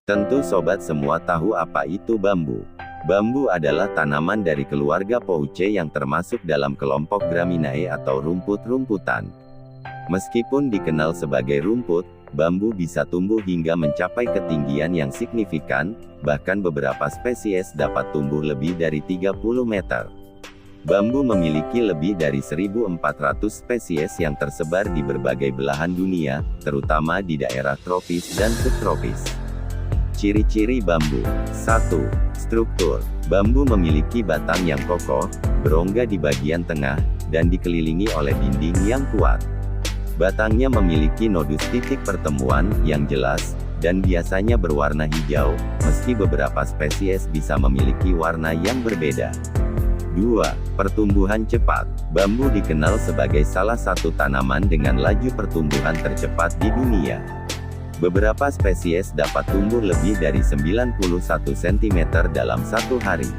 Tentu sobat semua tahu apa itu bambu. Bambu adalah tanaman dari keluarga Poaceae yang termasuk dalam kelompok Gramineae atau rumput-rumputan. Meskipun dikenal sebagai rumput, bambu bisa tumbuh hingga mencapai ketinggian yang signifikan, bahkan beberapa spesies dapat tumbuh lebih dari 30 meter. Bambu memiliki lebih dari 1.400 spesies yang tersebar di berbagai belahan dunia, terutama di daerah tropis dan subtropis. Ciri-ciri bambu. 1. Struktur. Bambu memiliki batang yang kokoh, berongga di bagian tengah, dan dikelilingi oleh dinding yang kuat. Batangnya memiliki nodus titik pertemuan yang jelas, dan biasanya berwarna hijau, meski beberapa spesies bisa memiliki warna yang berbeda. 2. Pertumbuhan cepat. Bambu dikenal sebagai salah satu tanaman dengan laju pertumbuhan tercepat di dunia. Beberapa spesies dapat tumbuh lebih dari 91 cm dalam satu hari.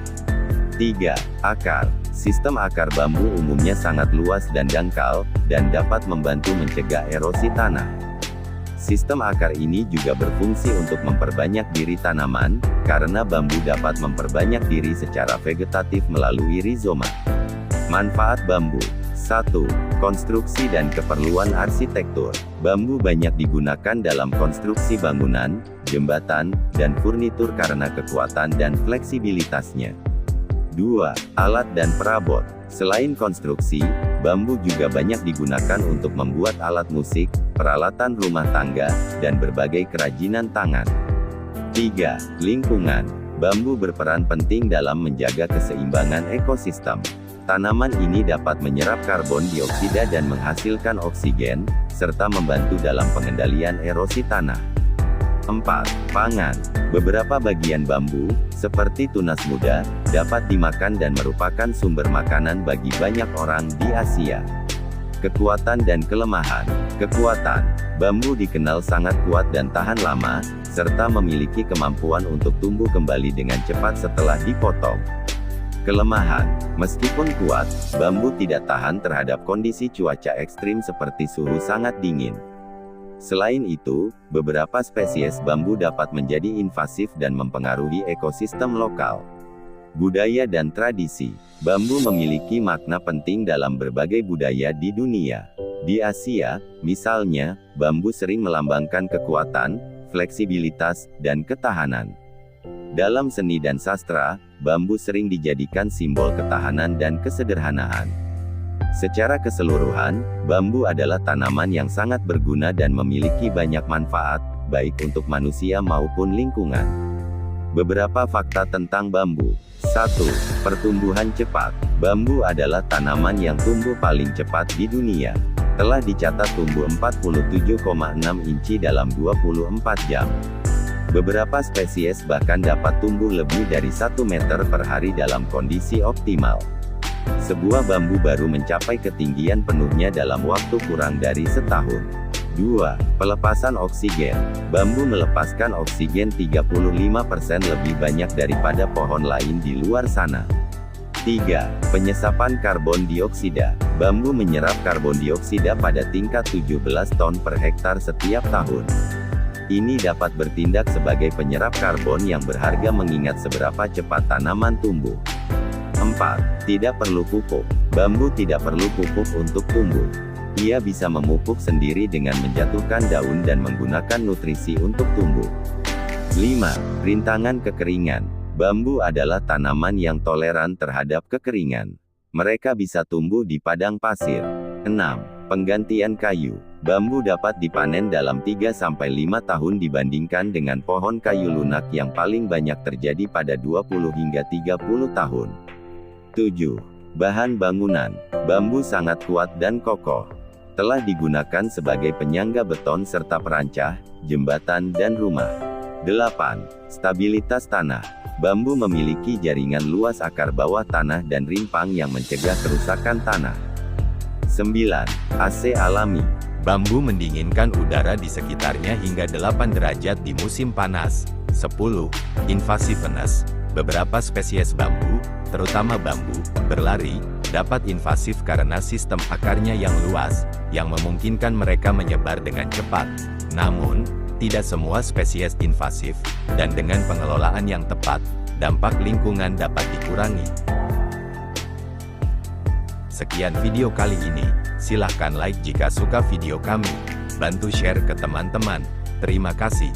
3. Akar. Sistem akar bambu umumnya sangat luas dan dangkal, dan dapat membantu mencegah erosi tanah. Sistem akar ini juga berfungsi untuk memperbanyak diri tanaman, karena bambu dapat memperbanyak diri secara vegetatif melalui rizoma. Manfaat bambu. 1. Konstruksi dan keperluan arsitektur. Bambu banyak digunakan dalam konstruksi bangunan, jembatan, dan furnitur karena kekuatan dan fleksibilitasnya. 2. Alat dan perabot. Selain konstruksi, bambu juga banyak digunakan untuk membuat alat musik, peralatan rumah tangga, dan berbagai kerajinan tangan. 3. Lingkungan. Bambu berperan penting dalam menjaga keseimbangan ekosistem. Tanaman ini dapat menyerap karbon dioksida dan menghasilkan oksigen, serta membantu dalam pengendalian erosi tanah. 4. Pangan. Beberapa bagian bambu, seperti tunas muda, dapat dimakan dan merupakan sumber makanan bagi banyak orang di Asia. Kekuatan dan kelemahan. Kekuatan. Bambu dikenal sangat kuat dan tahan lama, serta memiliki kemampuan untuk tumbuh kembali dengan cepat setelah dipotong. Kelemahan. Meskipun kuat, bambu tidak tahan terhadap kondisi cuaca ekstrim seperti suhu sangat dingin. Selain itu, beberapa spesies bambu dapat menjadi invasif dan mempengaruhi ekosistem lokal. Budaya dan tradisi. Bambu memiliki makna penting dalam berbagai budaya di dunia. Di Asia, misalnya, bambu sering melambangkan kekuatan, fleksibilitas, dan ketahanan. Dalam seni dan sastra, bambu sering dijadikan simbol ketahanan dan kesederhanaan. Secara keseluruhan, bambu adalah tanaman yang sangat berguna dan memiliki banyak manfaat, baik untuk manusia maupun lingkungan. Beberapa fakta tentang bambu. 1. Pertumbuhan cepat. Bambu adalah tanaman yang tumbuh paling cepat di dunia. Telah dicatat tumbuh 47,6 inci dalam 24 jam. Beberapa spesies bahkan dapat tumbuh lebih dari 1 meter per hari dalam kondisi optimal. Sebuah bambu baru mencapai ketinggian penuhnya dalam waktu kurang dari setahun. 2. Pelepasan oksigen. Bambu melepaskan oksigen 35% lebih banyak daripada pohon lain di luar sana. 3. Penyesapan karbon dioksida. Bambu menyerap karbon dioksida pada tingkat 17 ton per hektar setiap tahun. Ini dapat bertindak sebagai penyerap karbon yang berharga mengingat seberapa cepat tanaman tumbuh. 4. Tidak perlu pupuk. Bambu tidak perlu pupuk untuk tumbuh. Ia bisa memupuk sendiri dengan menjatuhkan daun dan menggunakan nutrisi untuk tumbuh. 5. Rintangan kekeringan. Bambu adalah tanaman yang toleran terhadap kekeringan. Mereka bisa tumbuh di padang pasir. 6. Penggantian kayu. Bambu dapat dipanen dalam 3-5 tahun dibandingkan dengan pohon kayu lunak yang paling banyak terjadi pada 20 hingga 30 tahun. 7. Bahan bangunan. Bambu sangat kuat dan kokoh. Telah digunakan sebagai penyangga beton serta perancah, jembatan dan rumah. 8. Stabilitas tanah. Bambu memiliki jaringan luas akar bawah tanah dan rimpang yang mencegah kerusakan tanah. 9. AC alami. Bambu mendinginkan udara di sekitarnya hingga 8 derajat di musim panas. 10. Invasiveness. Beberapa spesies bambu, terutama bambu berlari, dapat invasif karena sistem akarnya yang luas, yang memungkinkan mereka menyebar dengan cepat. Namun, tidak semua spesies invasif, dan dengan pengelolaan yang tepat, dampak lingkungan dapat dikurangi. Sekian video kali ini, silahkan like jika suka video kami, bantu share ke teman-teman. Terima kasih.